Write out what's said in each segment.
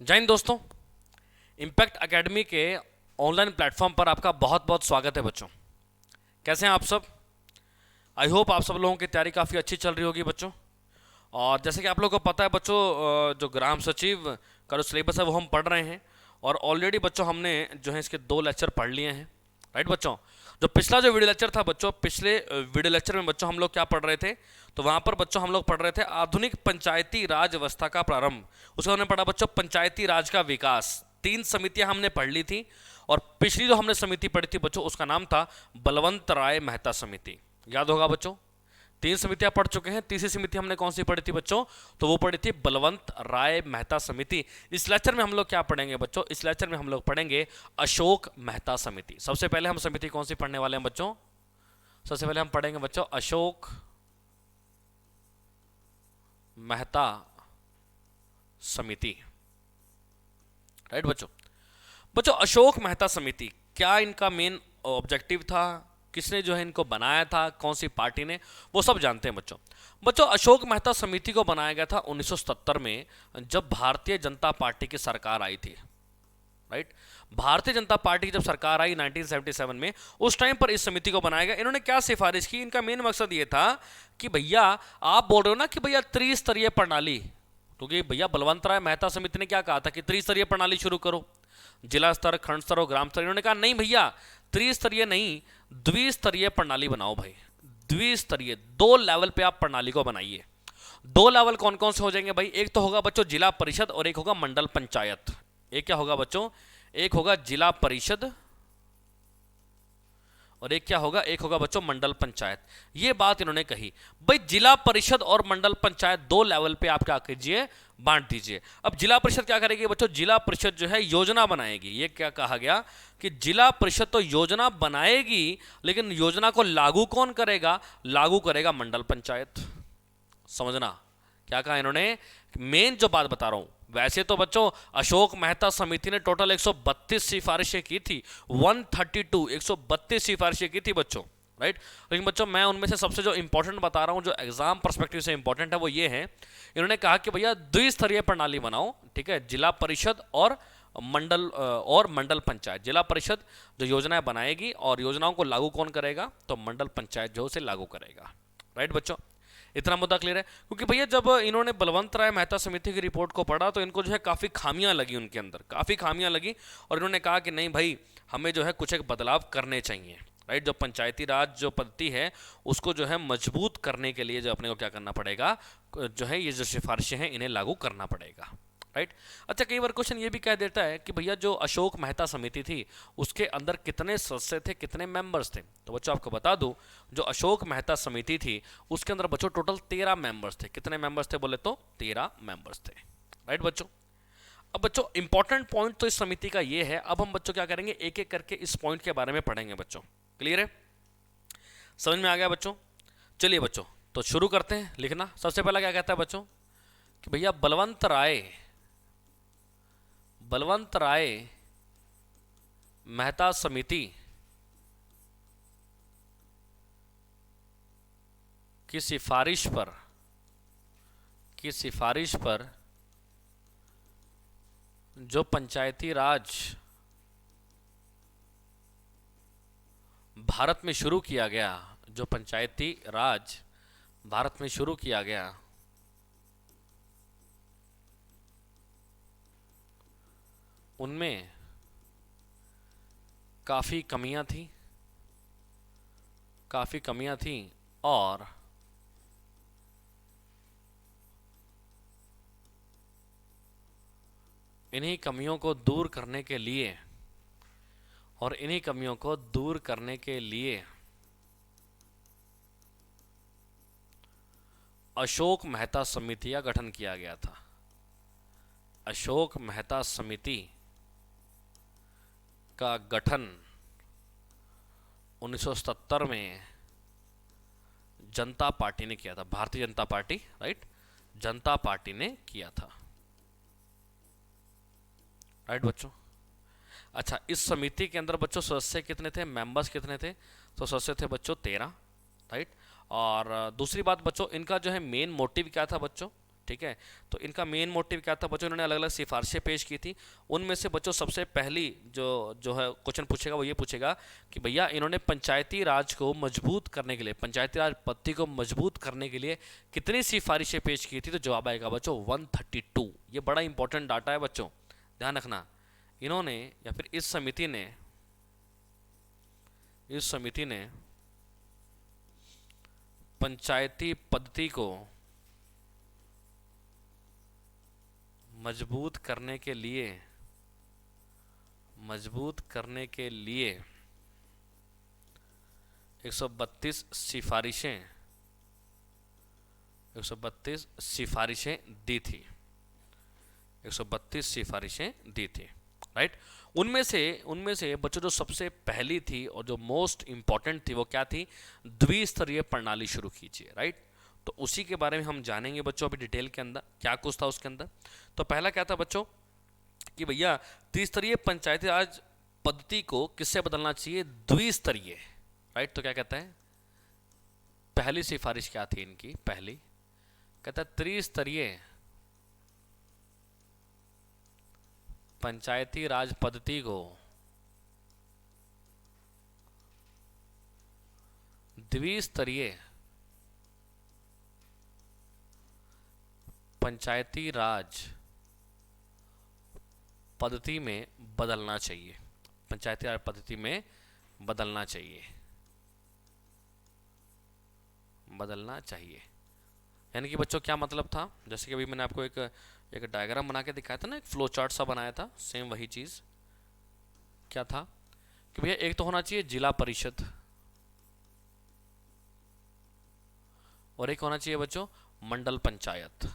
जय हिंद दोस्तों। Impact academy के ऑनलाइन प्लेटफॉर्म पर आपका बहुत बहुत स्वागत है बच्चों। कैसे हैं आप सब? आई होप आप सब लोगों की तैयारी काफ़ी अच्छी चल रही होगी बच्चों। और जैसे कि आप लोगों को पता है बच्चों, जो ग्राम सचिव का जो सिलेबस है वो हम पढ़ रहे हैं। और ऑलरेडी बच्चों हमने जो है इसके 2 लेक्चर पढ़ लिए हैं। राइट बच्चों, जो पिछला जो वीडियो लेक्चर था बच्चों, पिछले वीडियो लेक्चर में बच्चों हम लोग क्या पढ़ रहे थे? तो वहाँ पर बच्चों हम लोग पढ़ रहे थे आधुनिक पंचायती राज व्यवस्था का प्रारंभ। उसका हमने पढ़ा बच्चों पंचायती राज का विकास। 3 समितियां हमने पढ़ ली थी। और पिछली जो हमने समिति पढ़ी थी बच्चों, उसका नाम था बलवंत राय मेहता समिति। याद होगा बच्चों, 3 समितियां पढ़ चुके हैं। तीसरी समिति हमने कौन सी पढ़ी थी बच्चों? तो वो पढ़ी थी बलवंत राय मेहता समिति। इस लेक्चर में हम लोग क्या पढ़ेंगे बच्चों? इस लेक्चर में हम लोग पढ़ेंगे अशोक मेहता समिति। सबसे पहले हम समिति कौन सी पढ़ने वाले हैं बच्चों? सबसे पहले हम पढ़ेंगे बच्चों अशोक मेहता समिति। राइट बच्चों। बच्चों अशोक मेहता समिति, क्या इनका मेन ऑब्जेक्टिव था? किसने जो है इनको बनाया था? कौन सी पार्टी ने? वो सब जानते हैं बच्चों। बच्चों अशोक मेहता समिति को बनाया गया था 1977 में, जब भारतीय जनता पार्टी की सरकार आई थी। राइट, भारतीय जनता पार्टी की जब सरकार आई 1977 में, उस टाइम पर इस समिति को बनाया गया। इन्होंने क्या सिफारिश की? इनका मेन मकसद ये था कि भैया, आप बोल रहे हो ना कि भैया त्रिस्तरीय प्रणाली, क्योंकि भैया बलवंत राय मेहता समिति ने क्या कहा था कि त्रिस्तरीय प्रणाली शुरू करो, जिला स्तर, खंड स्तर और ग्राम स्तर। इन्होंने कहा नहीं भैया, त्रिस्तरीय नहीं, द्विस्तरीय प्रणाली बनाओ भाई। द्विस्तरीय, 2 लेवल पे आप प्रणाली को बनाइए। 2 लेवल कौन कौन से हो जाएंगे भाई? एक तो होगा बच्चों जिला परिषद और एक होगा मंडल पंचायत। एक क्या होगा बच्चों? एक होगा जिला परिषद और एक क्या होगा? एक होगा बच्चों मंडल पंचायत। ये बात इन्होंने कही भाई, जिला परिषद और मंडल पंचायत 2 लेवल पे आप क्या कीजिए? बांट दीजिए। अब जिला परिषद क्या करेगी बच्चों? जिला परिषद जो है योजना बनाएगी। ये क्या कहा गया कि जिला परिषद तो योजना बनाएगी, लेकिन योजना को लागू कौन करेगा? लागू करेगा मंडल पंचायत। समझना क्या कहा इन्होंने? मेन जो बात बता रहा हूं, वैसे तो बच्चों अशोक मेहता समिति ने टोटल 132 सिफारिशें की थी। 132 सिफारिशें की थी बच्चों। राइट, लेकिन बच्चों मैं उनमें से सबसे जो इंपॉर्टेंट बता रहा हूं, जो एग्जाम पर्सपेक्टिव से इंपॉर्टेंट है, वो ये है, इन्होंने कहा कि भैया द्विस्तरीय प्रणाली बनाओ। ठीक है, जिला परिषद और मंडल पंचायत। जिला परिषद जो योजनाएं बनाएगी और योजनाओं को लागू कौन करेगा? तो मंडल पंचायत जो उसे लागू करेगा। राइट बच्चों, इतना मुद्दा क्लियर है? क्योंकि भैया जब इन्होंने बलवंत राय मेहता समिति की रिपोर्ट को पढ़ा तो इनको जो है काफ़ी खामियां लगी, उनके अंदर काफ़ी खामियां लगी। और इन्होंने कहा कि नहीं भाई, हमें जो है कुछ एक बदलाव करने चाहिए। राइट, जो पंचायती राज जो पद्धति है उसको जो है मजबूत करने के लिए जो अपने को क्या करना पड़ेगा, जो है ये जो सिफारिशें हैं इन्हें लागू करना पड़ेगा। राइट, अच्छा कई बार क्वेश्चन ये भी कह देता है कि भैया जो अशोक मेहता समिति थी उसके अंदर कितने सदस्य थे, कितने मेंबर्स थे? तो बच्चों आपको बता दूं, जो अशोक मेहता समिति थी उसके अंदर बच्चों टोटल 13 मेंबर्स थे। कितने मेंबर्स थे बोले तो? 13 मेंबर्स थे। राइट बच्चों, अब बच्चों इंपॉर्टेंट पॉइंट तो इस समिति का ये है। अब हम बच्चों क्या करेंगे, एक एक करके इस पॉइंट के बारे में पढ़ेंगे बच्चों। क्लियर है? समझ में आ गया बच्चों? चलिए बच्चों, तो शुरू करते हैं लिखना। सबसे पहला क्या कहता है बच्चों कि भैया बलवंत राय मेहता समिति की सिफारिश पर जो पंचायती राज भारत में शुरू किया गया, जो पंचायती राज भारत में शुरू किया गया, उनमें काफ़ी कमियां थी और इन्हीं कमियों को दूर करने के लिए अशोक मेहता समिति का गठन किया गया था। अशोक मेहता समिति का गठन 1977 में जनता पार्टी ने किया था। भारतीय जनता पार्टी, राइट, जनता पार्टी ने किया था। राइट बच्चों, अच्छा इस समिति के अंदर बच्चों सदस्य कितने थे, मेंबर्स कितने थे? तो सदस्य थे बच्चों 13। राइट, और दूसरी बात बच्चों, इनका जो है मेन मोटिव क्या था बच्चों? ठीक है। तो इनका मेन मोटिव क्या था बच्चों, इन्होंने अलग अलग सिफारिशें पेश की थी। उनमें से बच्चों सबसे पहली जो जो है क्वेश्चन पूछेगा वो ये पूछेगा कि भैया इन्होंने पंचायती राज को मजबूत करने के लिए, पंचायती राज पद्धति को मजबूत करने के लिए कितनी सिफारिशें पेश की थी। तो जवाब आएगा बच्चों 132। ये बड़ा इंपॉर्टेंट डाटा है बच्चों, ध्यान रखना। इन्होंने या फिर इस समिति ने पंचायती पद्धति को मजबूत करने के लिए 132 सिफारिशें दी थी। 132 सिफारिशें दी थी, राइट। उनमें से बच्चों जो सबसे पहली थी और जो मोस्ट इंपॉर्टेंट थी वो क्या थी, द्विस्तरीय प्रणाली शुरू कीजिए, राइट। तो उसी के बारे में हम जानेंगे बच्चों अभी डिटेल के अंदर क्या कुछ था उसके अंदर। तो पहला क्या था बच्चों कि भैया त्रिस्तरीय पंचायती राज पद्धति को किससे बदलना चाहिए, द्विस्तरीय, राइट। तो क्या कहता है, पहली सिफारिश क्या थी इनकी, पहली कहता है त्रिस्तरीय पंचायती राज पद्धति को द्विस्तरीय पंचायती राज पद्धति में बदलना चाहिए, पंचायती राज पद्धति में बदलना चाहिए, यानी कि बच्चों क्या मतलब था, जैसे कि अभी मैंने आपको एक डायग्राम बना के दिखाया था ना, एक फ्लो चार्ट सा बनाया था, सेम वही चीज क्या था कि भैया एक तो होना चाहिए जिला परिषद और एक होना चाहिए बच्चों मंडल पंचायत।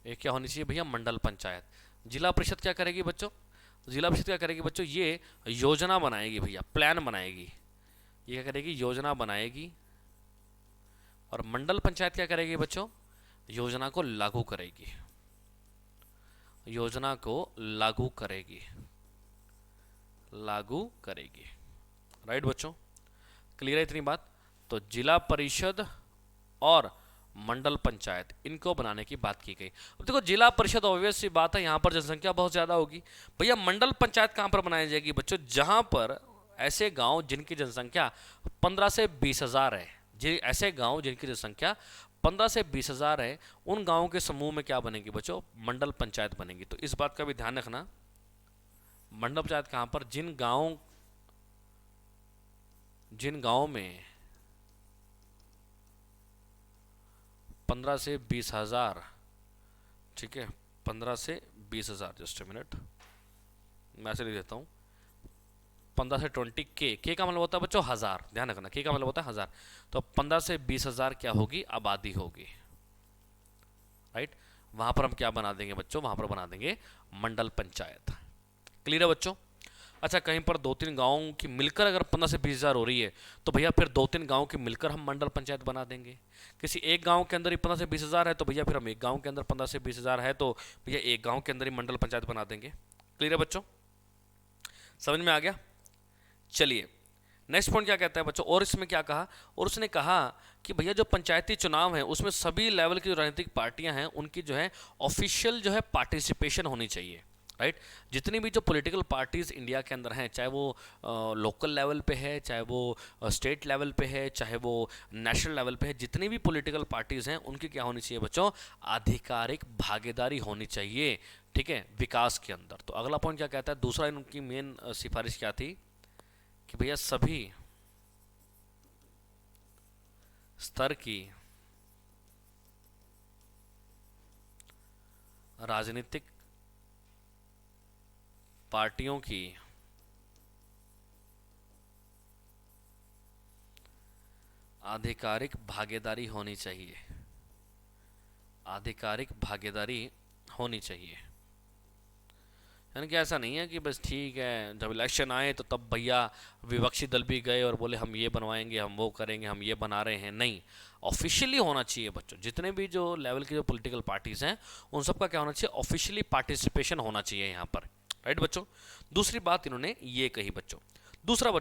एक क्या होनी चाहिए भैया, मंडल पंचायत। जिला परिषद क्या करेगी बच्चों, ये योजना बनाएगी भैया, प्लान बनाएगी। ये क्या करेगी, योजना बनाएगी। और मंडल पंचायत क्या करेगी बच्चों, योजना को लागू करेगी, राइट बच्चों, क्लियर है इतनी बात। तो जिला परिषद और मंडल पंचायत इनको बनाने की बात की गई। अब देखो जिला परिषद ऑब्वियस सी बात है, यहाँ पर जनसंख्या बहुत ज़्यादा होगी। भैया मंडल पंचायत कहाँ पर बनाई जाएगी बच्चों, जहाँ पर ऐसे गांव जिनकी जनसंख्या 15 से 20 हज़ार है, ऐसे गांव जिनकी जनसंख्या 15 से 20 हज़ार है, उन गांवों के समूह में क्या बनेगी बच्चों, मंडल पंचायत बनेगी। तो इस बात का भी ध्यान रखना, मंडल पंचायत कहाँ पर, जिन गांव में 15 से 20 हज़ार, ठीक है, 15 से 20 हज़ार, जस्ट ए मिनट मैं ऐसे लिख देता हूँ, 15 से 20 के का मतलब होता है बच्चों हज़ार, ध्यान रखना, के का मतलब होता है हज़ार। तो 15 से 20 हज़ार क्या होगी, आबादी होगी, राइट। वहां पर हम क्या बना देंगे बच्चों, वहां पर बना देंगे मंडल पंचायत। क्लियर है बच्चों। अच्छा, कहीं पर 2-3 गाँव की मिलकर अगर 15 से 20 हज़ार हो रही है तो भैया फिर 2-3 गाँव की मिलकर हम मंडल पंचायत बना देंगे। किसी एक गांव के अंदर ही 15 से 20 हज़ार है तो भैया फिर हम एक गांव के अंदर 15 से 20 हज़ार है तो भैया एक गांव के अंदर ही मंडल पंचायत बना देंगे। क्लियर है बच्चों, समझ में आ गया। चलिए नेक्स्ट पॉइंट क्या कहता है बच्चों, और इसमें क्या कहा, और उसने कहा कि भैया जो पंचायती चुनाव है उसमें सभी लेवल की जो राजनीतिक पार्टियां हैं उनकी जो है ऑफिशियल जो है पार्टिसिपेशन होनी चाहिए, राइट। जितनी भी जो पॉलिटिकल पार्टीज इंडिया के अंदर हैं, चाहे वो लोकल लेवल पे है, चाहे वो स्टेट लेवल पे है, चाहे वो नेशनल लेवल पे है, जितनी भी पॉलिटिकल पार्टीज हैं उनकी क्या होनी चाहिए बच्चों, आधिकारिक भागीदारी होनी चाहिए, ठीक है, विकास के अंदर। तो अगला पॉइंट क्या कहता है, दूसरा इनकी मेन सिफारिश क्या थी कि भैया सभी स्तर की राजनीतिक पार्टियों की आधिकारिक भागीदारी होनी चाहिए, यानी कि ऐसा नहीं है कि बस ठीक है जब इलेक्शन आए तो तब भैया विपक्षी दल भी गए और बोले हम ये बनवाएंगे, हम वो करेंगे, हम ये बना रहे हैं। नहीं, ऑफिशियली होना चाहिए बच्चों, जितने भी जो लेवल की जो पॉलिटिकल पार्टीज हैं उन सबका क्या होना चाहिए, ऑफिशियली पार्टिसिपेशन होना चाहिए यहाँ पर, राइट बच्चों। दूसरी बात इन्होंने ये कही बच्चों, तीसरा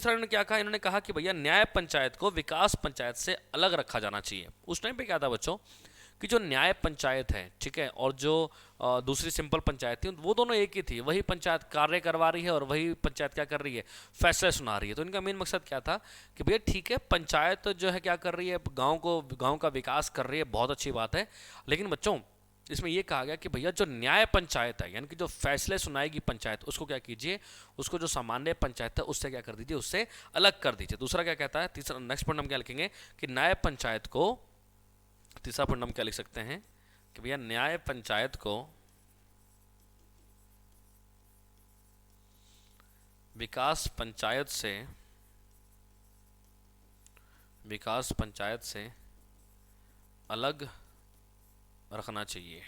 इन्होंने क्या कहा, इन्होंने कहा कि भैया न्याय पंचायत को विकास पंचायत से अलग रखा जाना चाहिए। उस टाइम पे क्या था बच्चों कि जो न्याय पंचायत है, ठीक है, और जो दूसरी सिंपल पंचायत थी, वो दोनों एक ही थी। वही पंचायत कार्य करवा रही है और वही पंचायत क्या कर रही है, फैसले सुना रही है। तो इनका मेन मकसद क्या था कि भैया ठीक है, पंचायत जो है क्या कर रही है, गाँव का विकास कर रही है, बहुत अच्छी बात है, लेकिन बच्चों इसमें यह कहा गया कि भैया जो न्याय पंचायत है, यानी कि जो फैसले सुनाएगी पंचायत, उसको क्या कीजिए, उसको जो सामान्य पंचायत है उससे क्या कर दीजिए, उससे अलग कर दीजिए। दूसरा क्या कहता है, तीसरा नेक्स्ट पॉइंट हम क्या लिखेंगे कि न्याय पंचायत को, तीसरा पॉइंट हम क्या लिख सकते हैं कि भैया न्याय पंचायत को विकास पंचायत से अलग रखना चाहिए।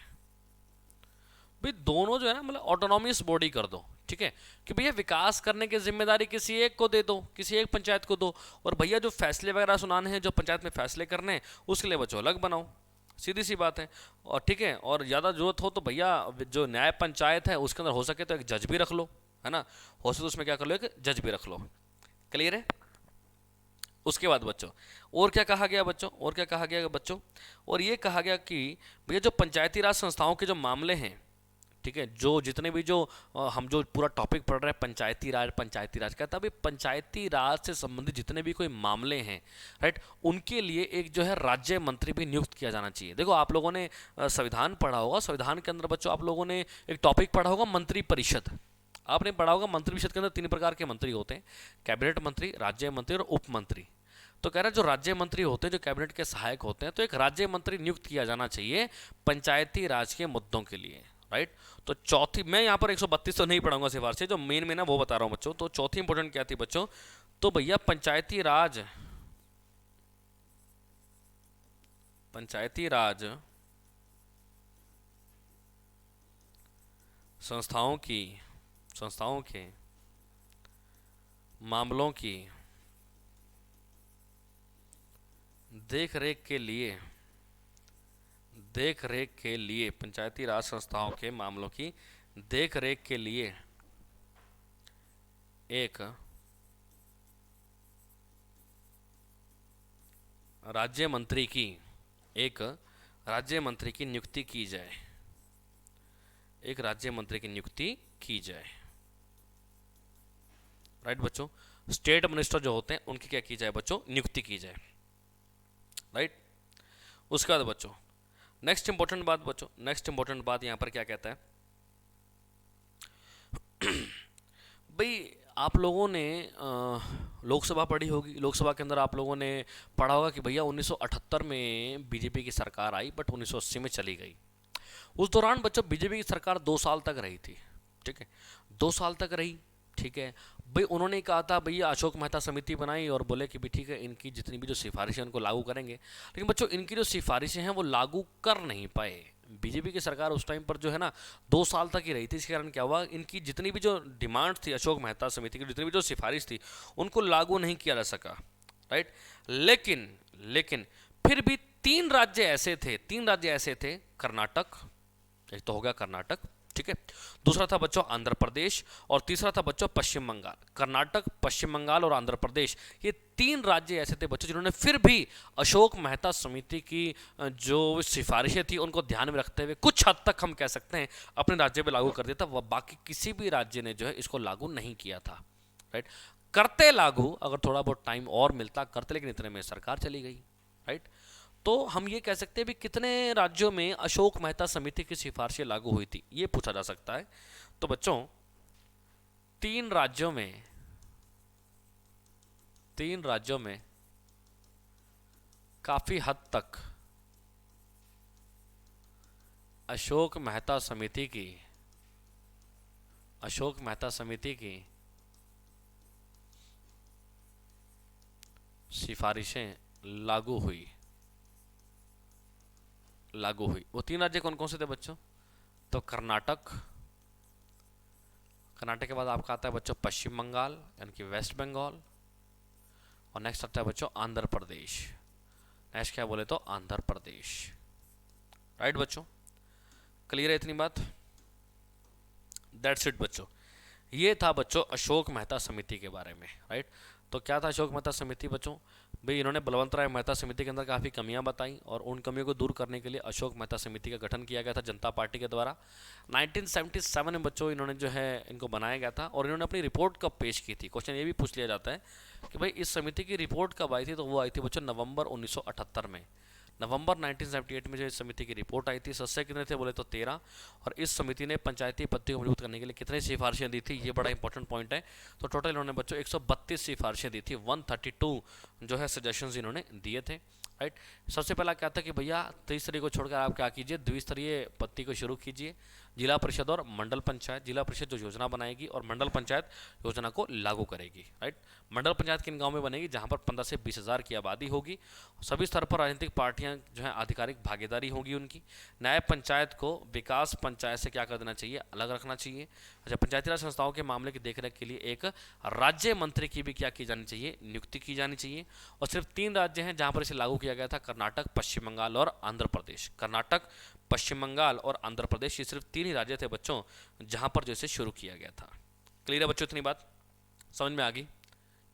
भाई दोनों जो है ना, मतलब ऑटोनॉमियस बॉडी कर दो, ठीक है, कि भैया विकास करने की जिम्मेदारी किसी एक को दे दो, किसी एक पंचायत को दो, और भैया जो फैसले वगैरह सुनाने हैं, जो पंचायत में फैसले करने हैं, उसके लिए बच्चों अलग बनाओ, सीधी सी बात है। और ठीक है, और ज़्यादा जरूरत हो तो भैया जो न्याय पंचायत है उसके अंदर हो सके तो एक जज भी रख लो, है ना, हो सके तो उसमें क्या कर लो, एक जज भी रख लो। क्लियर है। उसके बाद बच्चों और क्या कहा गया बच्चों, और क्या कहा गया बच्चों, और ये कहा गया कि भैया जो पंचायती राज संस्थाओं के जो मामले हैं, ठीक है, जो जितने भी जो हम जो पूरा टॉपिक पढ़ रहे हैं पंचायती राज कहता है भाई पंचायती राज से संबंधित जितने भी कोई मामले हैं, राइट, उनके लिए एक जो है राज्य मंत्री भी नियुक्त किया जाना चाहिए। देखो आप लोगों ने संविधान पढ़ा होगा, संविधान के अंदर बच्चों आप लोगों ने एक टॉपिक पढ़ा होगा मंत्री परिषद। आपने पढ़ा होगा मंत्री परिषद के अंदर 3 प्रकार के मंत्री होते हैं, कैबिनेट मंत्री, राज्य मंत्री और उप मंत्री। तो कह रहे हैं जो राज्य मंत्री होते हैं, जो कैबिनेट के सहायक होते हैं, तो एक राज्य मंत्री नियुक्त किया जाना चाहिए पंचायती राज के मुद्दों के लिए, राइट। तो चौथी, मैं यहाँ पर 132 तो नहीं पढ़ाऊंगा सिफारिश से, जो मेन में ना वो बता रहा हूँ बच्चों। तो चौथी इंपॉर्टेंट क्या थी बच्चों, तो भैया पंचायती राज संस्थाओं के मामलों की देख रेख के लिए पंचायती राज संस्थाओं के मामलों की देख रेख के लिए एक राज्य मंत्री की नियुक्ति की जाए, एक राज्य मंत्री की नियुक्ति की जाए, राइट बच्चों। स्टेट मिनिस्टर जो होते हैं उनकी क्या की जाए बच्चों, नियुक्ति की जाए, राइट। उसके बाद बच्चों नेक्स्ट इंपॉर्टेंट बात यहां पर क्या कहता है भाई आप लोगों ने लोकसभा पढ़ी होगी, लोकसभा के अंदर आप लोगों ने पढ़ा होगा कि भैया 1978 में बीजेपी की सरकार आई, बट 1980 में चली गई। उस दौरान बच्चों बीजेपी की सरकार 2 साल तक रही थी, ठीक है, 2 साल तक रही, ठीक है भाई। उन्होंने कहा था भैया अशोक मेहता समिति बनाई और बोले कि भी ठीक है इनकी जितनी भी जो सिफारिशें उनको लागू करेंगे, लेकिन बच्चों इनकी जो सिफारिशें हैं वो लागू कर नहीं पाए। बीजेपी की सरकार उस टाइम पर जो है ना 2 साल तक ही रही थी, इसके कारण क्या हुआ, इनकी जितनी भी जो डिमांड थी अशोक मेहता समिति की, जितनी भी जो सिफारिश थी उनको लागू नहीं किया जा सका, राइट। लेकिन फिर भी 3 राज्य ऐसे थे, कर्नाटक, एक तो हो गया कर्नाटक, ठीक है, दूसरा था बच्चों आंध्र प्रदेश, और तीसरा था बच्चों पश्चिम बंगाल। कर्नाटक, पश्चिम बंगाल और आंध्र प्रदेश, ये 3 राज्य ऐसे थे बच्चों जिन्होंने फिर भी अशोक मेहता समिति की जो सिफारिशें थी उनको ध्यान में रखते हुए कुछ हद तक हम कह सकते हैं अपने राज्य में लागू कर दिया था। वह बाकी किसी भी राज्य ने जो है इसको लागू नहीं किया था, राइट। करते लागू, अगर थोड़ा बहुत टाइम और मिलता करते, लेकिन इतने में सरकार चली गई, राइट। तो हम ये कह सकते हैं भी कितने राज्यों में अशोक मेहता समिति की सिफारिशें लागू हुई थी, ये पूछा जा सकता है। तो बच्चों 3 राज्यों में काफी हद तक अशोक मेहता समिति की सिफारिशें लागू हुई। वो 3 राज्य कौन कौन से थे बच्चों, तो कर्नाटक के बाद आपका आता है बच्चों पश्चिम बंगाल यानी कि वेस्ट बंगाल, और नेक्स्ट आता है बच्चों आंध्र प्रदेश। नेक्स्ट क्या बोले तो आंध्र प्रदेश, राइट बच्चों। क्लियर है इतनी बात, दैट्स इट बच्चों। ये था बच्चों अशोक मेहता समिति के बारे में, राइट। तो क्या था अशोक मेहता समिति बच्चों, भाई इन्होंने बलवंत राय मेहता समिति के अंदर काफ़ी कमियां बताई और उन कमियों को दूर करने के लिए अशोक मेहता समिति का गठन किया गया था जनता पार्टी के द्वारा। 1977 में बच्चों इन्होंने जो है इनको बनाया गया था और इन्होंने अपनी रिपोर्ट कब पेश की थी, क्वेश्चन ये भी पूछ लिया जाता है कि भाई इस समिति की रिपोर्ट कब आई थी, तो वो आई थी बच्चों नवंबर 1978 में। नवंबर 1978 में जो इस समिति की रिपोर्ट आई थी, सदस्य कितने थे बोले तो 13। और इस समिति ने पंचायती पद्धति को मजबूत करने के लिए कितनी सिफारिशें दी थी, ये बड़ा इंपॉर्टेंट पॉइंट है। तो टोटल इन्होंने बच्चों 132 सिफारिशें दी थी, 132 जो है सजेशंस इन्होंने दिए थे। राइट, सबसे पहला क्या था कि भैया त्रिस्तरीय को छोड़कर आप क्या कीजिए, द्विस्तरीय पद्धति को शुरू कीजिए। जिला परिषद और मंडल पंचायत, जिला परिषद जो योजना बनाएगी और मंडल पंचायत योजना को लागू करेगी। राइट, मंडल पंचायत किन गांव में बनेगी, जहां पर 15 से 20 हज़ार की आबादी होगी। सभी स्तर पर राजनीतिक पार्टियां जो है आधिकारिक भागीदारी होगी उनकी। न्याय पंचायत को विकास पंचायत से क्या कर देना चाहिए, अलग रखना चाहिए। अच्छा, पंचायती राज संस्थाओं के मामले की देखरेख के लिए एक राज्य मंत्री की भी क्या की जानी चाहिए, नियुक्ति की जानी चाहिए। और सिर्फ 3 राज्य हैं जहां पर इसे लागू किया गया था, कर्नाटक, पश्चिम बंगाल और आंध्र प्रदेश। कर्नाटक, पश्चिम बंगाल और आंध्र प्रदेश, ये सिर्फ 3 ही राज्य थे बच्चों जहां पर जो इसे शुरू किया गया था। क्लियर है बच्चों, इतनी बात समझ में आ गई?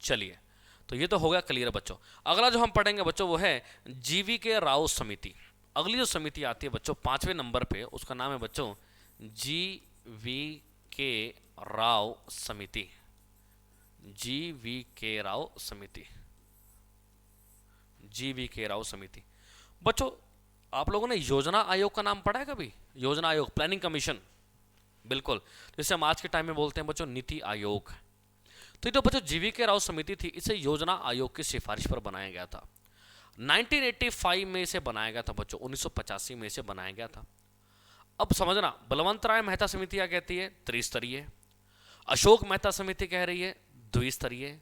चलिए, तो ये तो हो गया क्लियर बच्चों। अगला जो हम पढ़ेंगे बच्चों वो है जीवी के राव समिति। अगली जो समिति आती है बच्चों 5वें नंबर पे, उसका नाम है बच्चों जीवी के राव समिति। जीवी के राव समिति, जीवी के राव समिति। बच्चों आप लोगों ने योजना आयोग का नाम पढ़ा है कभी? योजना आयोग, प्लानिंग कमीशन, बिल्कुल, जिसे हम आज के टाइम में बोलते हैं बच्चों नीति आयोग। तो ये तो बच्चों जीवी के राव समिति थी, इसे योजना आयोग की सिफारिश पर बनाया गया था। 1985 में इसे बनाया गया था बच्चों, 1985 में इसे बनाया गया था। अब समझना, बलवंत राय मेहता समिति क्या कहती है, त्रिस्तरीय। अशोक मेहता समिति कह रही है द्विस्तरीय।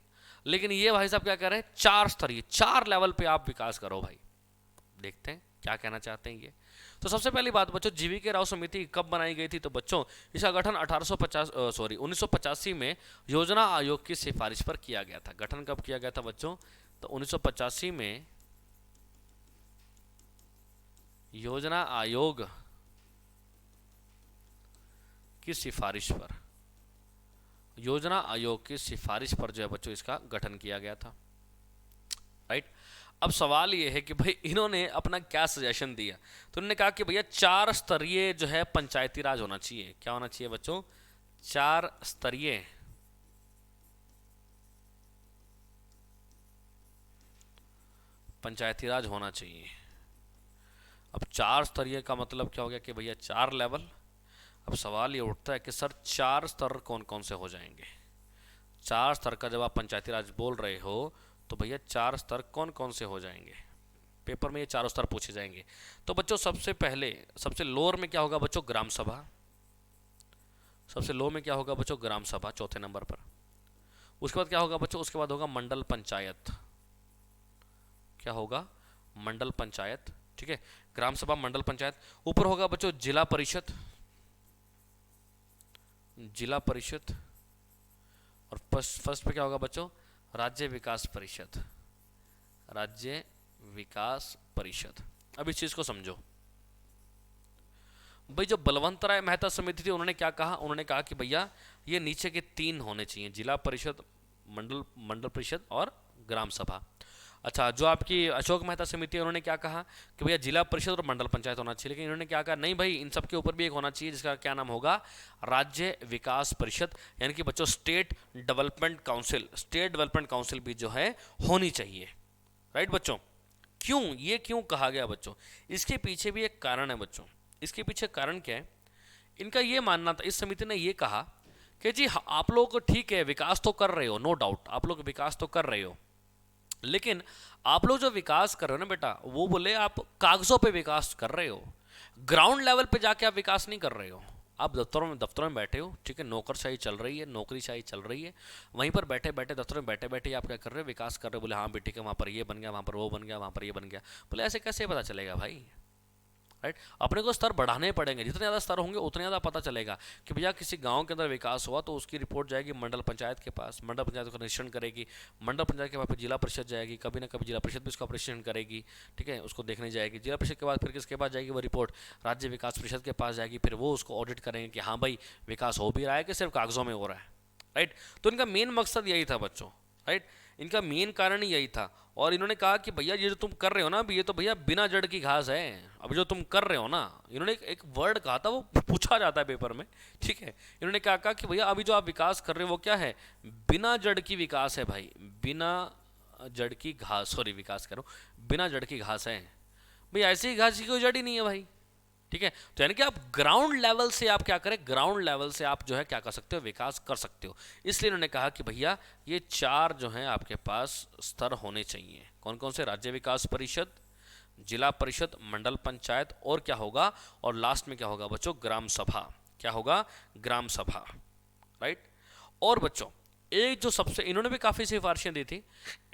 लेकिन ये भाई साहब क्या कह रहे हैं, 4 स्तरीय, 4 लेवल पे आप विकास करो भाई। देखते हैं क्या कहना चाहते हैं ये। तो सबसे पहली बात बच्चों, जीवी के राव समिति कब बनाई गई थी, तो बच्चों इसका गठन 1985 में योजना आयोग की सिफारिश पर किया गया था। गठन कब किया गया था बच्चों, तो 1985 में योजना आयोग की सिफारिश पर, योजना आयोग की सिफारिश पर जो है बच्चों इसका गठन किया गया था। राइट, अब सवाल ये है कि भाई इन्होंने अपना क्या सजेशन दिया, तो उन्होंने कहा कि भैया 4 स्तरीय जो है पंचायती राज होना चाहिए। क्या होना चाहिए बच्चों, 4 स्तरीय पंचायती राज होना चाहिए। अब 4 स्तरीय का मतलब क्या हो गया कि भैया 4 लेवल। अब सवाल ये उठता है कि सर 4 स्तर कौन कौन से हो जाएंगे? 4 स्तर का जब आप पंचायती राज बोल रहे हो तो भैया 4 स्तर कौन कौन से हो जाएंगे? पेपर में ये 4 स्तर पूछे जाएंगे। तो बच्चों सबसे पहले सबसे लोअर में क्या होगा बच्चों, ग्राम सभा। सबसे लो में क्या होगा बच्चों, ग्राम सभा, चौथे नंबर पर। उसके बाद क्या होगा बच्चों, उसके बाद होगा मंडल पंचायत। क्या होगा, मंडल पंचायत। ठीक है, ग्राम सभा, मंडल पंचायत। ऊपर होगा बच्चों जिला परिषद, जिला परिषद। और फर्स्ट पे क्या होगा बच्चों, राज्य विकास परिषद, राज्य विकास परिषद। अब इस चीज को समझो भाई, जो बलवंत राय मेहता समिति थी उन्होंने क्या कहा, उन्होंने कहा कि भैया ये नीचे के 3 होने चाहिए, जिला परिषद, मंडल परिषद और ग्राम सभा। अच्छा, जो आपकी अशोक मेहता समिति है उन्होंने क्या कहा कि भैया जिला परिषद और मंडल पंचायत होना चाहिए। लेकिन इन्होंने क्या कहा, नहीं भाई इन सब के ऊपर भी एक होना चाहिए जिसका क्या नाम होगा, राज्य विकास परिषद, यानी कि बच्चों state development council. State development council भी जो है होनी चाहिए। राइट बच्चों, क्यों, ये क्यों कहा गया बच्चों, इसके पीछे भी एक कारण है बच्चों। इसके पीछे कारण क्या है, इनका ये मानना था, इस समिति ने ये कहा कि जी आप लोग ठीक है विकास तो कर रहे हो, नो डाउट आप लोग विकास तो कर रहे हो, लेकिन आप लोग जो विकास कर रहे हो ना बेटा, वो बोले आप कागजों पे विकास कर रहे हो, ग्राउंड लेवल पे जाके आप विकास नहीं कर रहे हो। आप दफ्तरों में बैठे हो, ठीक है, नौकरशाही चल रही है, नौकरीशाही चल रही है, वहीं पर बैठे बैठे दफ्तरों में बैठे बैठे आप क्या कर रहे हो, विकास कर रहे हो। बोले हाँ बेटी का वहाँ पर ये बन गया, वहाँ पर वो बन गया, वहाँ पर ये बन गया। बोले ऐसे कैसे पता चलेगा भाई? राइट, अपने को स्तर बढ़ाने पड़ेंगे, जितने ज़्यादा स्तर होंगे उतने ज़्यादा पता चलेगा कि भैया किसी गांव के अंदर विकास हुआ तो उसकी रिपोर्ट जाएगी मंडल पंचायत के पास, मंडल पंचायत का निरीक्षण करेगी, मंडल पंचायत के बाद फिर जिला परिषद जाएगी, कभी ना कभी जिला परिषद भी उसका ऑपरेशन करेगी, ठीक है, उसको देखने जाएगी। जिला परिषद के बाद फिर किसके पास जाएगी वो रिपोर्ट, राज्य विकास परिषद के पास जाएगी, फिर वो उसको ऑडिट करेंगे कि हाँ भाई विकास हो भी रहा है कि सिर्फ कागजों में हो रहा है। राइट, तो इनका मेन मकसद यही था बच्चों। राइट, इनका मेन कारण ही यही था। और इन्होंने कहा कि भैया ये जो तुम कर रहे हो ना अभी, ये तो भैया बिना जड़ की घास है। अब जो तुम कर रहे हो ना, इन्होंने एक वर्ड कहा था, वो पूछा जाता है पेपर में, ठीक है। इन्होंने क्या कहा कि भैया अभी जो आप विकास कर रहे हो वो क्या है, बिना जड़ की विकास है भाई, बिना जड़ की घास, सॉरी विकास करो, बिना जड़ की घास है भाई। ऐसी घास की कोई जड़ ही नहीं है भाई, ठीक है। तो यानी कि आप ग्राउंड लेवल से आप क्या करें, ग्राउंड लेवल से आप जो है क्या कर सकते हो, विकास कर सकते हो। इसलिए उन्होंने कहा कि भैया ये 4 जो हैं आपके पास स्तर होने चाहिए। कौन कौन से, राज्य विकास परिषद, जिला परिषद, मंडल पंचायत, और क्या होगा, और लास्ट में क्या होगा बच्चों, ग्राम सभा। क्या होगा, ग्राम सभा, राइट। और बच्चों एक जो सबसे, इन्होंने भी काफ़ी सिफारिशें दी थी,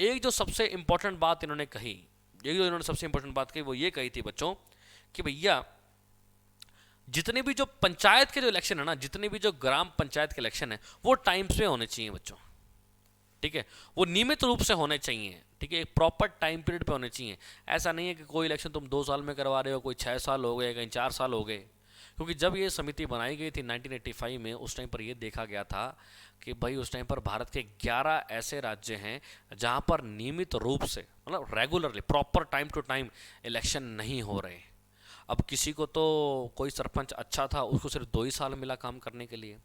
एक जो सबसे इंपॉर्टेंट बात इन्होंने कही, एक जो इन्होंने सबसे इंपॉर्टेंट बात कही वो ये कही थी बच्चों कि भैया जितने भी जो पंचायत के जो इलेक्शन है ना, जितने भी जो ग्राम पंचायत के इलेक्शन है वो टाइम पे होने चाहिए बच्चों, ठीक है। वो नियमित रूप से होने चाहिए, ठीक है, एक प्रॉपर टाइम पीरियड पे होने चाहिए। ऐसा नहीं है कि कोई इलेक्शन तुम 2 साल में करवा रहे हो, कोई 6 साल हो गए, कहीं 4 साल हो गए। क्योंकि जब ये समिति बनाई गई थी 1985 में, उस टाइम पर ये देखा गया था कि भाई उस टाइम पर भारत के 11 ऐसे राज्य हैं जहाँ पर नियमित रूप से, मतलब regularly proper time to time election नहीं हो रहे। अब किसी को तो कोई सरपंच अच्छा था, उसको सिर्फ 2 ही साल मिला काम करने के लिए,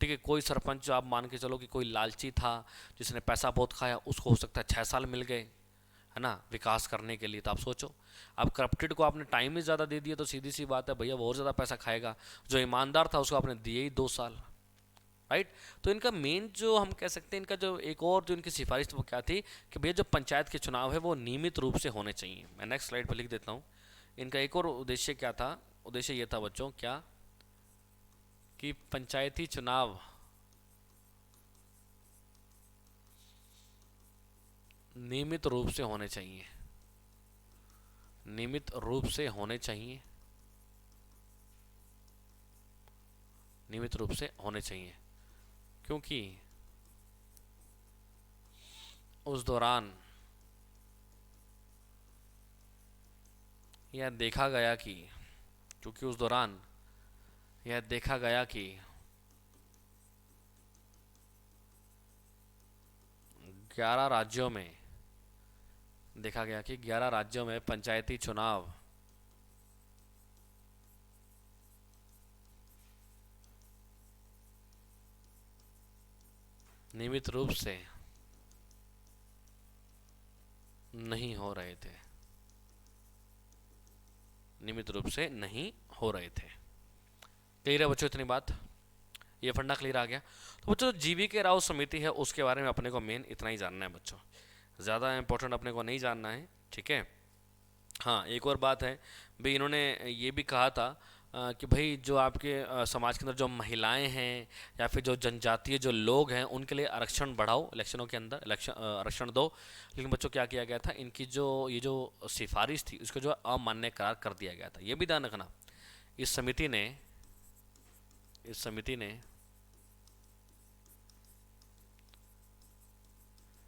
ठीक है। कोई सरपंच जो आप मान के चलो कि कोई लालची था जिसने पैसा बहुत खाया, उसको हो सकता है 6 साल मिल गए, है ना, विकास करने के लिए। तो आप सोचो, अब करप्टेड को आपने टाइम ही ज़्यादा दे दिया तो सीधी सी बात है भैया वो और ज़्यादा पैसा खाएगा। जो ईमानदार था उसको आपने दिए ही 2 साल, राइट। तो इनका मेन जो हम कह सकते हैं, इनका जो एक और जो इनकी सिफारिश थी वो क्या थी कि भैया जो पंचायत के चुनाव है वो नियमित रूप से होने चाहिए। मैं नेक्स्ट स्लाइड पर लिख देता हूँ। इनका एक और उद्देश्य क्या था, उद्देश्य ये था बच्चों क्या, कि पंचायती चुनाव नियमित रूप से होने चाहिए, नियमित रूप से होने चाहिए, नियमित रूप से होने चाहिए। क्योंकि उस दौरान यह देखा गया कि, क्योंकि उस दौरान यह देखा गया कि 11 राज्यों में, देखा गया कि 11 राज्यों में पंचायती चुनाव नियमित रूप से नहीं हो रहे थे, नियमित रूप से नहीं हो रहे थे। क्लियर है बच्चों इतनी बात, ये फंडा क्लियर आ गया। तो बच्चों जीवी के राव समिति है उसके बारे में अपने को मेन इतना ही जानना है बच्चों, ज़्यादा इंपॉर्टेंट अपने को नहीं जानना है, ठीक है। हाँ एक और बात है भाई, इन्होंने ये भी कहा था कि भाई जो आपके समाज के अंदर जो महिलाएं हैं या फिर जो जनजातीय जो लोग हैं उनके लिए आरक्षण बढ़ाओ, इलेक्शनों के अंदर इलेक्शन आरक्षण दो। लेकिन बच्चों क्या किया गया था, इनकी जो ये जो सिफारिश थी उसको जो अमान्य करार कर दिया गया था। ये भी ध्यान रखना, इस समिति ने, इस समिति ने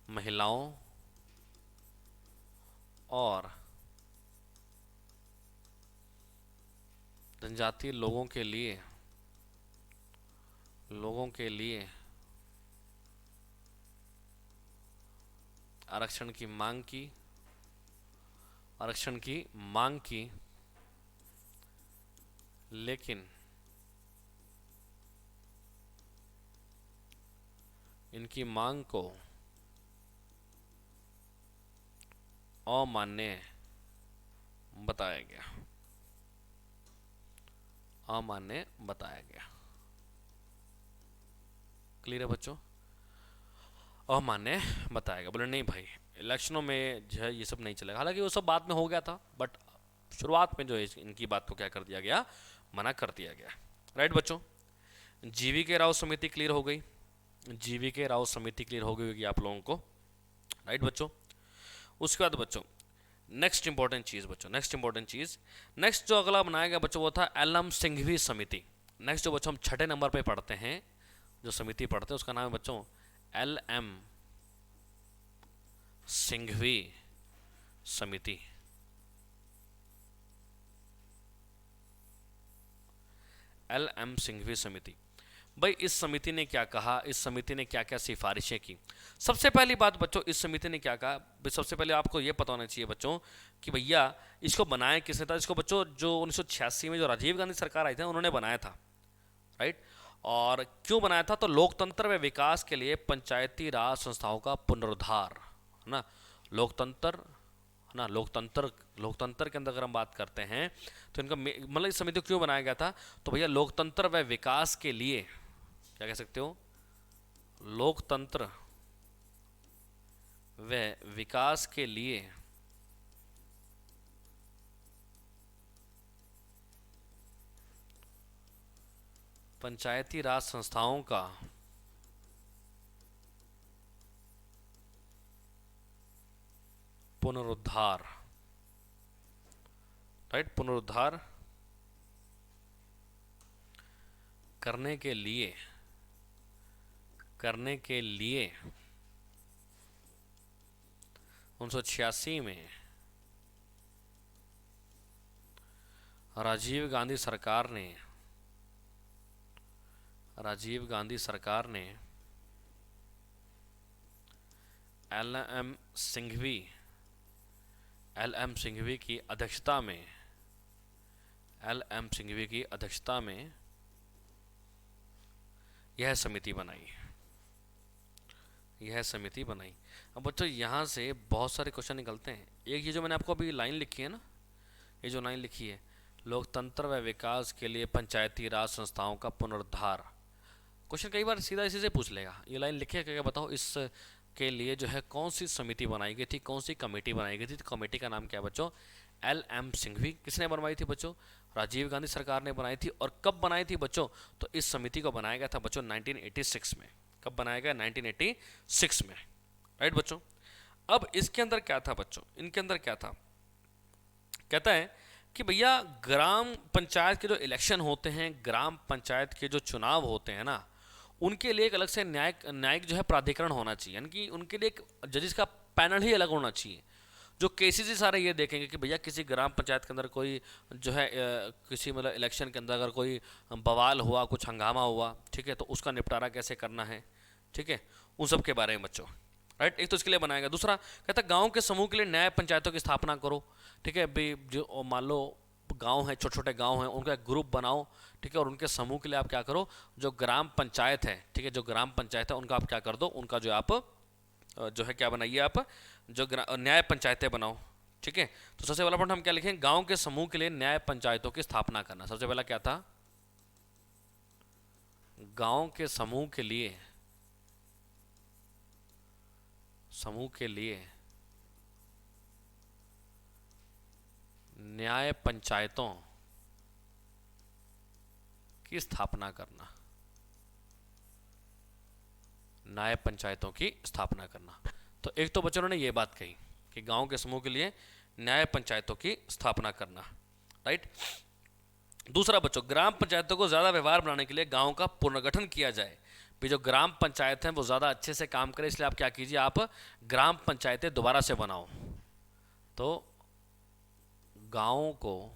महिलाओं और जनजातीय लोगों के लिए, लोगों के लिए आरक्षण की मांग की, आरक्षण की मांग की, लेकिन इनकी मांग को अमान्य बताया गया, अमान्य बताया गया। क्लियर है बच्चों, अमान्य बताया गया। बोले नहीं भाई इलेक्शनों में जो है ये सब नहीं चलेगा। हालांकि वो सब बाद में हो गया था, बट शुरुआत में जो है इनकी बात को क्या कर दिया गया, मना कर दिया गया। राइट बच्चों, जीवी के राव समिति क्लियर हो गई, जीवी के राव समिति क्लियर हो गई होगी आप लोगों को, राइट बच्चों। उसके बाद बच्चों नेक्स्ट इंपॉर्टेंट चीज़, बच्चों नेक्स्ट इंपॉर्टेंट चीज़, नेक्स्ट जो अगला बनाया गया बच्चों वो था एल.एम. सिंघवी समिति। नेक्स्ट जो बच्चों हम 6ठे नंबर पे पढ़ते हैं, जो समिति पढ़ते हैं उसका नाम है बच्चों एल.एम. सिंघवी समिति। एल.एम. सिंघवी समिति भाई इस समिति ने क्या कहा, इस समिति ने क्या क्या सिफारिशें की। सबसे पहली बात बच्चों, इस समिति ने क्या कहा, सबसे पहले आपको ये पता होना चाहिए बच्चों कि भैया इसको बनाया किसने था। इसको बच्चों जो 1986 में जो राजीव गांधी सरकार आई थी उन्होंने बनाया था, राइट। और क्यों बनाया था, तो लोकतंत्र व विकास के लिए पंचायती राज संस्थाओं का पुनरुद्धार, है ना। लोकतंत्र, है ना, लोकतंत्र, लोकतंत्र के अंदर अगर हम बात करते हैं तो इनका मतलब इस समिति को क्यों बनाया गया था, तो भैया लोकतंत्र व विकास के लिए, क्या कह सकते हो, लोकतंत्र व विकास के लिए पंचायती राज संस्थाओं का पुनरुद्धार, राइट, पुनरुद्धार करने के लिए 1986 में राजीव गांधी सरकार ने एल एम सिंघवी की अध्यक्षता में यह समिति बनाई। अब बच्चों यहाँ से बहुत सारे क्वेश्चन निकलते हैं। एक ये जो मैंने आपको अभी लाइन लिखी है ना, ये जो लाइन लिखी है, लोकतंत्र व विकास के लिए पंचायती राज संस्थाओं का पुनरुद्धार, क्वेश्चन कई बार सीधा इसी से पूछ लेगा। ये लाइन लिखे क्या, बताओ इस के लिए जो है कौन सी समिति बनाई गई थी, कौन सी कमेटी बनाई गई थी। तो कमेटी का नाम क्या है बच्चों, एल एम सिंघवी। किसने बनवाई थी बच्चों, राजीव गांधी सरकार ने बनाई थी। और कब बनाई थी बच्चों, तो इस समिति को बनाया गया था बच्चों 1986 में। कब बनाया गया, 1986 में, राइट बच्चों। अब इसके अंदर क्या था बच्चों, इनके अंदर क्या था, कहता है कि भैया ग्राम पंचायत के जो इलेक्शन होते हैं, ग्राम पंचायत के जो चुनाव होते हैं ना, उनके लिए एक अलग से न्यायिक जो है प्राधिकरण होना चाहिए, यानी कि उनके लिए एक जजेस का पैनल ही अलग होना चाहिए, जो केसेस ही सारे ये देखेंगे कि भैया किसी ग्राम पंचायत के अंदर कोई जो है किसी मतलब इलेक्शन के अंदर अगर कोई बवाल हुआ, कुछ हंगामा हुआ, ठीक है, तो उसका निपटारा कैसे करना है, ठीक है, उन सब के बारे में बच्चों, राइट। एक तो इसके लिए बनाया गया। दूसरा कहता है गाँव के समूह के लिए न्याय पंचायतों की स्थापना करो, ठीक है भाई। जो मान लो गांव है, छोटे छोटे गांव हैं, उनका एक ग्रुप बनाओ, ठीक है, और उनके समूह के लिए आप क्या करो, जो ग्राम पंचायत है, ठीक है, जो ग्राम पंचायत है उनका आप क्या कर दो, उनका जो आप जो है क्या बनाइए आप, जो न्याय पंचायतें बनाओ, ठीक है। तो सबसे पहला पॉइंट हम क्या लिखें, गांव के समूह के लिए न्याय पंचायतों की स्थापना करना। सबसे पहला क्या था, गांव के समूह के लिए न्याय पंचायतों की स्थापना करना, न्याय पंचायतों की स्थापना करना। तो एक तो बच्चों ने ये बात कही कि गांव के समूह के लिए न्याय पंचायतों की स्थापना करना, राइट। दूसरा बच्चों, ग्राम पंचायतों को ज्यादा व्यवहार बनाने के लिए गांव का पुनर्गठन किया जाए। भी जो ग्राम पंचायत हैं वो ज्यादा अच्छे से काम करें, इसलिए आप क्या कीजिए, आप ग्राम पंचायतें दोबारा से बनाओ। तो गांवों को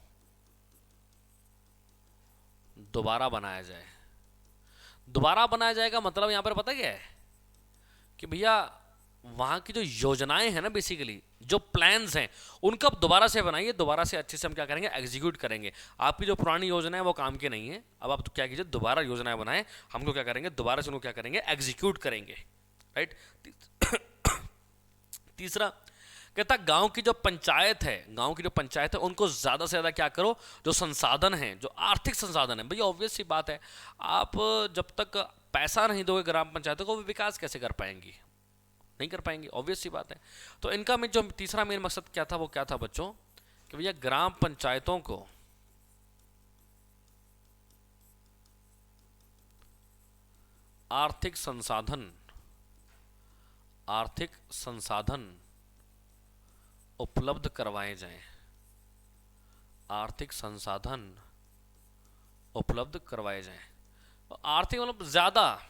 दोबारा बनाया जाए। दोबारा बनाया जाएगा मतलब यहां पर पता क्या है कि भैया वहां की जो योजनाएं हैं ना, बेसिकली जो प्लान्स हैं, उनका दोबारा से बनाइए, दोबारा से अच्छे से हम क्या करेंगे, एग्जीक्यूट करेंगे। आपकी जो पुरानी योजना है वो काम की नहीं है, अब आप तो क्या कीजिए, दोबारा योजनाएं बनाएं, हमको क्या करेंगे, दोबारा से उनको क्या करेंगे, एग्जीक्यूट करेंगे, राइट। तीसरा कहता गांव की जो पंचायत है, उनको ज्यादा से ज्यादा क्या करो, जो संसाधन है, जो आर्थिक संसाधन है, भैया ऑब्वियस सी बात है, आप जब तक पैसा नहीं दोगे ग्राम पंचायतों को, वो विकास कैसे कर पाएंगी, नहीं कर पाएंगे, ऑब्वियस सी बात है। तो इनका में जो तीसरा मेन मकसद क्या था, वो क्या था बच्चों, कि भैया ग्राम पंचायतों को आर्थिक संसाधन उपलब्ध करवाए जाएं, आर्थिक संसाधन उपलब्ध करवाए जाएं। तो आर्थिक मतलब ज्यादा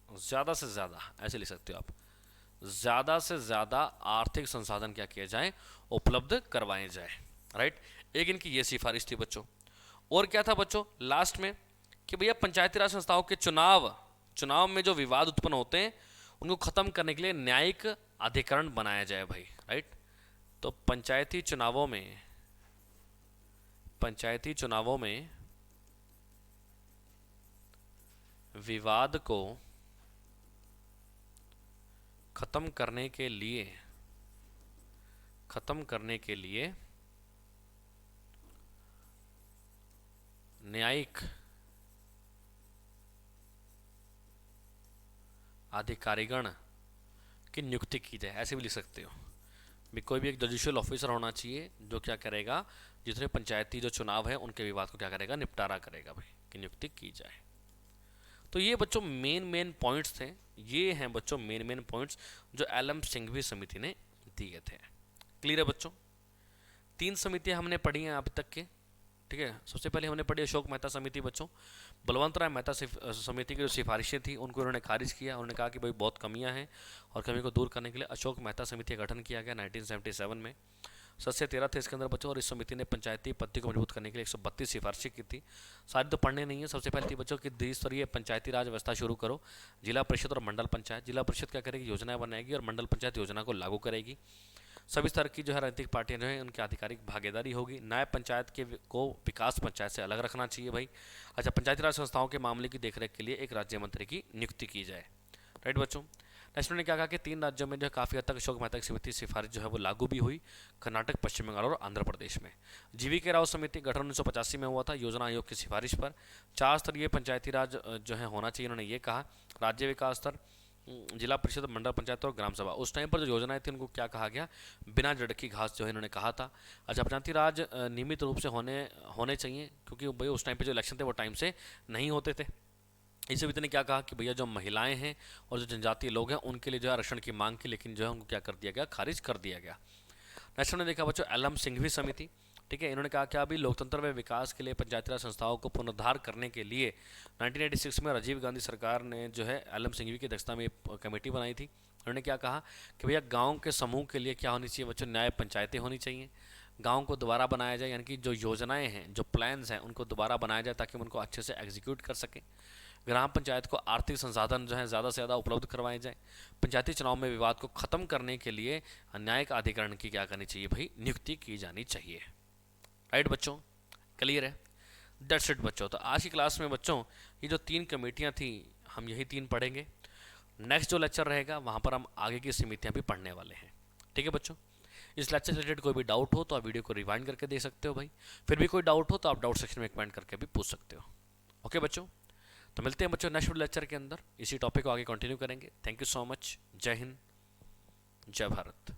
से ज्यादा, ऐसे लिख सकते हो आप, ज्यादा से ज्यादा आर्थिक संसाधन क्या किए जाएं, उपलब्ध करवाए जाएं, राइट। एक इनकी ये सिफारिश थी बच्चों। और क्या था बच्चों लास्ट में, कि भैया पंचायती राज संस्थाओं के चुनाव में जो विवाद उत्पन्न होते हैं उनको खत्म करने के लिए न्यायिक अधिकरण बनाया जाए भाई, राइट। तो पंचायती चुनावों में विवाद को खत्म करने के लिए न्यायिक अधिकारीगण की नियुक्ति की जाए, ऐसे भी लिख सकते हो भी। कोई भी एक जुडिशियल ऑफिसर होना चाहिए जो क्या करेगा, जितने पंचायती जो चुनाव है उनके विवाद को क्या करेगा, निपटारा करेगा भाई, की नियुक्ति की जाए। तो ये बच्चों मेन पॉइंट्स थे, ये हैं बच्चों मेन पॉइंट्स जो एलएम सिंघवी समिति ने दिए थे। क्लियर है बच्चों? 3 समितियां हमने पढ़ी हैं अब तक के, ठीक है। सबसे पहले हमने पढ़ी अशोक मेहता समिति बच्चों। बलवंत राय मेहता समिति की जो सिफारिशें थी उनको उन्होंने खारिज किया। उन्होंने कहा कि भाई बहुत कमियां हैं और कमी को दूर करने के लिए अशोक मेहता समिति का गठन किया गया 1977 में। सदस्य 13 थे इसके अंदर बच्चों, और इस समिति ने पंचायती पद्धति को मजबूत करने के लिए 132 सिफारिशें की थी। सारी तो पढ़ने नहीं है। सबसे पहले थी बच्चों कि द्विस्तरीय पंचायती राज व्यवस्था शुरू करो, जिला परिषद और मंडल पंचायत। जिला परिषद क्या करेगी, योजनाएं बनाएगी और मंडल पंचायत योजना को लागू करेगी। सभी स्तर की जो है राजनीतिक पार्टियां जो है उनकी आधिकारिक भागीदारी होगी। न्याय पंचायत को विकास पंचायत से अलग रखना चाहिए भाई। अच्छा, पंचायती राज संस्थाओं के मामले की देखरेख के लिए एक राज्य मंत्री की नियुक्ति की जाए, राइट बच्चों। नेक्स्ट ने क्या कहा कि 3 राज्यों में जो काफ़ी हद तक अशोक मेहता की समिति सिफारिश जो है वो लागू भी हुई, कर्नाटक, पश्चिम बंगाल और आंध्र प्रदेश में। जीवी के राव समिति गठन 1985 में हुआ था योजना आयोग की सिफारिश पर। 4 स्तरीय पंचायती राज जो है होना चाहिए, उन्होंने ये कहा। राज्य विकास स्तर, जिला परिषद, मंडल पंचायत और ग्राम सभा। उस टाइम पर जो योजनाएं थी उनको क्या कहा गया, बिना जड़ की घास जो है इन्होंने कहा था। अच्छा, पंचायती राज नियमित रूप से होने चाहिए, क्योंकि भाई उस टाइम पे जो इलेक्शन थे वो टाइम से नहीं होते थे। इस समिति ने क्या कहा कि भैया जो महिलाएं हैं और जो जनजातीय लोग हैं उनके लिए जो है आरक्षण की मांग की, लेकिन जो है उनको क्या कर दिया गया, खारिज कर दिया गया। नेक्स्ट हमने देखा बच्चों एलएम सिंघवी समिति, ठीक है। इन्होंने कहा कि अभी लोकतंत्र में विकास के लिए पंचायती राज संस्थाओं को पुनरुद्धार करने के लिए 1986 में राजीव गांधी सरकार ने जो है एलएम सिंघवी की अध्यक्षता में कमेटी बनाई थी। उन्होंने क्या कहा कि भैया गाँव के समूह के लिए क्या होनी चाहिए बच्चों, न्याय पंचायतें होनी चाहिए। गाँव को दोबारा बनाया जाए, यानी कि जो योजनाएं हैं, जो प्लान्स हैं, उनको दोबारा बनाया जाए ताकि उनको अच्छे से एग्जीक्यूट कर सकें। ग्राम पंचायत को आर्थिक संसाधन जो है ज़्यादा से ज़्यादा उपलब्ध करवाए जाए। पंचायती चुनाव में विवाद को खत्म करने के लिए न्यायिक अधिकरण की क्या करनी चाहिए भाई, नियुक्ति की जानी चाहिए, राइट बच्चों। क्लियर है? दैट्स इट बच्चों। तो आज की क्लास में बच्चों ये जो 3 कमेटियाँ थी हम यही 3 पढ़ेंगे। नेक्स्ट जो लेक्चर रहेगा वहाँ पर हम आगे की समितियाँ भी पढ़ने वाले हैं, ठीक है बच्चों। इस लेक्चर से रिलेटेड कोई भी डाउट हो तो आप वीडियो को रिवाइंड करके दे सकते हो भाई। फिर भी कोई डाउट हो तो आप डाउट सेक्शन में कमेंट करके भी पूछ सकते हो। ओके बच्चों, तो मिलते हैं बच्चों नेक्स्ट लेक्चर के अंदर, इसी टॉपिक को आगे कंटिन्यू करेंगे। Thank you so much. जय हिंद, जय भारत।